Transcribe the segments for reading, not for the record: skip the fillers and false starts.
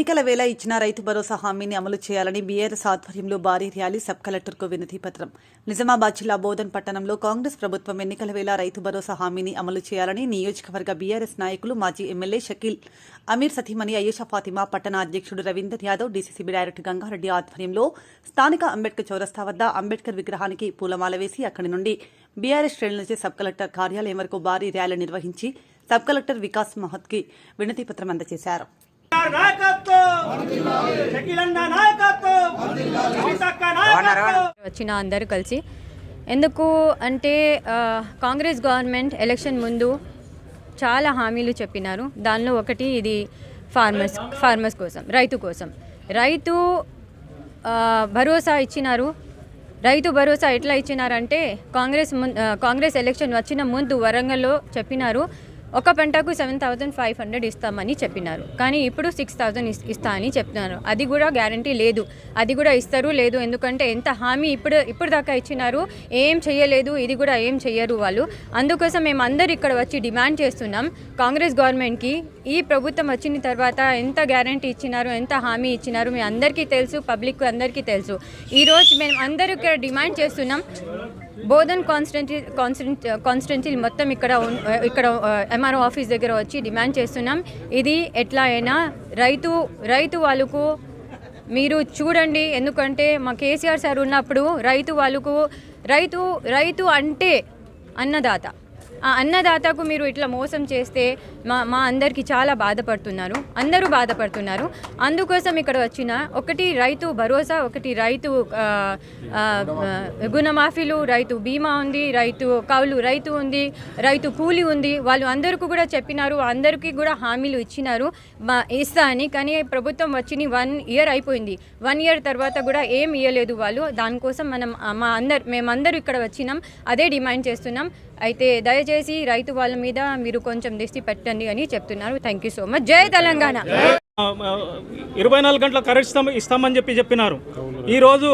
ఎన్నికల వేళ ఇచ్చిన రైతు భరోసా హామీని అమలు చేయాలని బీఆర్ఎస్ ఆధ్వర్యంలో భారీ ర్యాలీ సబ్ కలెక్టర్కు వినతి పత్రం. నిజామాబాద్ జిల్లా బోధన్ పట్టణంలో కాంగ్రెస్ ప్రభుత్వం ఎన్నికల వేళ రైతు భరోసా హామీని అమలు చేయాలని నియోజకవర్గ బీఆర్ఎస్ నాయకులు మాజీ ఎమ్మెల్యే షకీల్ అమీర్ సతీమణి అయేషా ఫాతిమా, పట్టణ అధ్యక్షుడు రవీందర్ యాదవ్, డీసీసీబీ డైరెక్టర్ గంగారెడ్డి ఆధ్వర్యంలో స్థానిక అంబేద్కర్ చౌరస్తా వద్ద అంబేద్కర్ విగ్రహానికి పూలమాల వేసి అక్కడి నుండి బీఆర్ఎస్ శ్రేణుల నుంచి సబ్ కలెక్టర్ కార్యాలయం వరకు భారీ ర్యాలీ నిర్వహించి సబ్ కలెక్టర్ వికాస్ మహత్కి వినతి పత్రం అందజేశారు. వచ్చిన అందరూ కలిసి ఎందుకు అంటే కాంగ్రెస్ గవర్నమెంట్ ఎలక్షన్ ముందు చాలా హామీలు చెప్పినారు. దానిలో ఒకటి ఇది ఫార్మర్స్ కోసం, రైతు కోసం. రైతు భరోసా ఇచ్చినారు. రైతు భరోసా ఎట్లా ఇచ్చినారంటే కాంగ్రెస్ ఎలక్షన్ వచ్చిన ముందు వరంగల్లో చెప్పినారు ఒక పంటకు 7,500 ఇస్తామని చెప్పినారు. కానీ ఇప్పుడు 6,000 ఇస్తా అని చెప్తున్నారు. అది కూడా గ్యారంటీ లేదు. అది కూడా ఇస్తారు లేదు, ఎందుకంటే ఎంత హామీ ఇప్పుడు దాకా ఇచ్చినారు, ఏం చేయలేదు. ఇది కూడా ఏం చెయ్యరు వాళ్ళు. అందుకోసం మేము అందరు ఇక్కడ వచ్చి డిమాండ్ చేస్తున్నాం కాంగ్రెస్ గవర్నమెంట్కి. ఈ ప్రభుత్వం వచ్చిన తర్వాత ఎంత గ్యారంటీ ఇచ్చినారు, ఎంత హామీ ఇచ్చినారు మీ అందరికీ తెలుసు, పబ్లిక్ అందరికీ తెలుసు. ఈరోజు మేము అందరూ ఇక్కడ డిమాండ్ చేస్తున్నాం. బోధన్ కాన్స్టిట్యున్సీ మొత్తం ఇక్కడ ఎంఆర్ఓ ఆఫీస్ దగ్గర వచ్చి డిమాండ్ చేస్తున్నాం. ఇది ఎట్లా అయినా రైతు వాళ్ళకు మీరు చూడండి. ఎందుకంటే మా కేసీఆర్ సార్ ఉన్నప్పుడు రైతు అంటే అన్నదాత. ఆ అన్నదాతకు మీరు ఇట్లా మోసం చేస్తే మా అందరికీ చాలా అందరూ బాధపడుతున్నారు. అందుకోసం ఇక్కడ వచ్చిన ఒకటి రైతు భరోసా, ఒకటి రైతు గుణమాఫీలు, రైతు బీమా ఉంది, రైతు కౌలు రైతు ఉంది, రైతు కూలి ఉంది. వాళ్ళు అందరికీ కూడా చెప్పినారు, అందరికీ కూడా హామీలు ఇచ్చినారు ఇస్తా అని. కానీ ప్రభుత్వం వచ్చి 1 year అయిపోయింది. 1 year తర్వాత కూడా ఏం ఇవ్వలేదు వాళ్ళు. దానికోసం మేమందరూ ఇక్కడ వచ్చినాం, అదే డిమాండ్ చేస్తున్నాం. అయితే దయచేసి రైతు వాళ్ళ మీద మీరు కొంచెం దృష్టి పెట్టండి అని చెప్తున్నారు. Thank you so much. జై తెలంగాణ. 24 గంటల కరెంట్ ఇస్తామని చెప్పినారు. ఈరోజు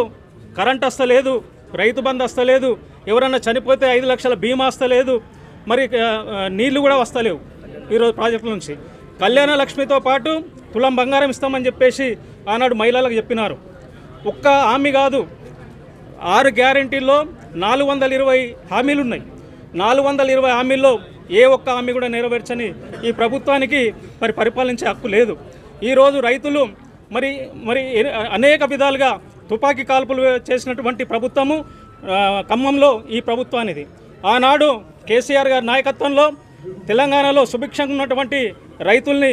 కరెంట్ వస్తలేదు, రైతు బంధు వస్తలేదు, ఎవరన్నా చనిపోతే 5 లక్షల బీమా వస్తలేదు, మరి నీళ్లు కూడా వస్తలేవు ఈరోజు ప్రాజెక్టుల నుంచి. కళ్యాణ లక్ష్మితో పాటు తులం బంగారం ఇస్తామని చెప్పేసి ఆనాడు మహిళలకు చెప్పినారు. ఒక్క హామీ కాదు, 6 గ్యారంటీల్లో 420 హామీలు ఉన్నాయి. 420 హామీల్లో ఏ ఒక్క హామీ కూడా నెరవేర్చని ఈ ప్రభుత్వానికి మరి పరిపాలించే హక్కు లేదు. ఈరోజు రైతులు మరి అనేక విధాలుగా తుపాకీ కాల్పులు చేసినటువంటి ప్రభుత్వము ఖమ్మంలో ఈ ప్రభుత్వానిది. ఆనాడు కేసీఆర్ గారి నాయకత్వంలో తెలంగాణలో సుభిక్షంగా ఉన్నటువంటి రైతుల్ని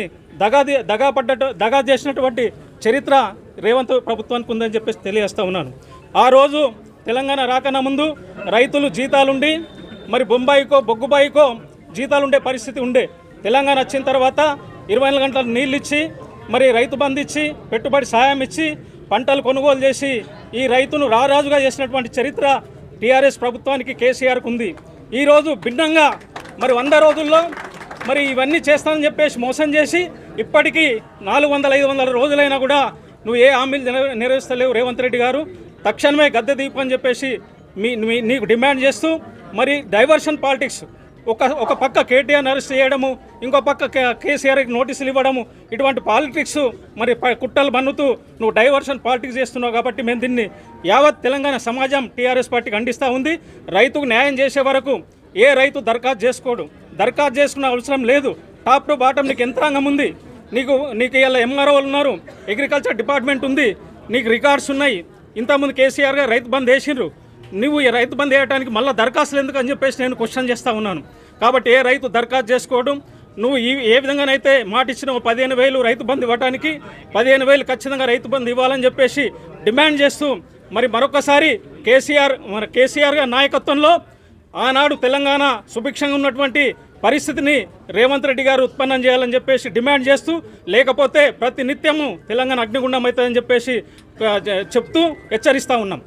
దగా చేసినటువంటి చరిత్ర రేవంత్ ప్రభుత్వానికి ఉందని చెప్పేసి తెలియజేస్తూ ఉన్నాను. ఆ రోజు తెలంగాణ రాకన్నా ముందు రైతులు జీతాలుండి మరి బొగ్గుబాయికో జీతాలుండే పరిస్థితి ఉండే. తెలంగాణ వచ్చిన తర్వాత 24 గంటలు నీళ్ళు ఇచ్చి, మరి రైతు బంధు ఇచ్చి, పెట్టుబడి సాయం ఇచ్చి, పంటలు కొనుగోలు చేసి ఈ రైతును రారాజుగా చేసినటువంటి చరిత్ర టీఆర్ఎస్ ప్రభుత్వానికి, కేసీఆర్కు ఉంది. ఈరోజు భిన్నంగా మరి 100 రోజుల్లో మరి ఇవన్నీ చేస్తానని చెప్పేసి మోసం చేసి ఇప్పటికీ 400-500 రోజులైనా కూడా నువ్వు ఏ హామీలు నెరవేర్చలేవు రేవంత్ రెడ్డి గారు. తక్షణమే గద్దె దీపని చెప్పేసి నీకు డిమాండ్ చేస్తూ మరి డైవర్షన్ పాలిటిక్స్, ఒక పక్క కేటీఆర్ అరెస్ట్ చేయడము, ఇంకో పక్క కేసీఆర్కి నోటీసులు ఇవ్వడము, ఇటువంటి పాలిటిక్స్ మరి కుట్రలు బన్నుతూ నువ్వు డైవర్షన్ పాలిటిక్స్ చేస్తున్నావు. కాబట్టి మేము దీన్ని యావత్ తెలంగాణ సమాజం టీఆర్ఎస్ పార్టీకి ఖండిస్తూ ఉంది. రైతుకు న్యాయం చేసే వరకు ఏ రైతు దరఖాస్తు చేసుకోడు, దరఖాస్తు చేసుకున్న అవసరం లేదు. టాప్ టు బాటం నీకు యంత్రాంగం ఉంది, నీకు ఇలా ఎంఆర్ఓలు ఉన్నారు, అగ్రికల్చర్ డిపార్ట్మెంట్ ఉంది, నీకు రికార్డ్స్ ఉన్నాయి. ఇంతకుముందు కేసీఆర్ గారు రైతు బంద్ వేసిండ్రు, నువ్వు ఈ రైతు బంద్ వేయడానికి మళ్ళీ దరఖాస్తులు ఎందుకు అని చెప్పేసి నేను క్వశ్చన్ చేస్తూ ఉన్నాను. కాబట్టి ఏ రైతు దరఖాస్తు చేసుకోవడం, నువ్వు ఏ విధంగానైతే మాట ఇచ్చిన 15,000 రైతు బంద్ ఇవ్వడానికి 15,000 ఖచ్చితంగా రైతు బంద్ ఇవ్వాలని చెప్పేసి డిమాండ్ చేస్తూ మరి మరొకసారి కేసీఆర్ గారి నాయకత్వంలో ఆనాడు తెలంగాణ సుభిక్షంగా ఉన్నటువంటి పరిస్థితిని రేవంత్ రెడ్డి గారు ఉత్పన్నం చేయాలని చెప్పేసి డిమాండ్ చేస్తూ, లేకపోతే ప్రతి నిత్యము తెలంగాణ అగ్నిగుండం అవుతుందని చెప్పేసి చెప్తూ హెచ్చరిస్తూ ఉన్నాం.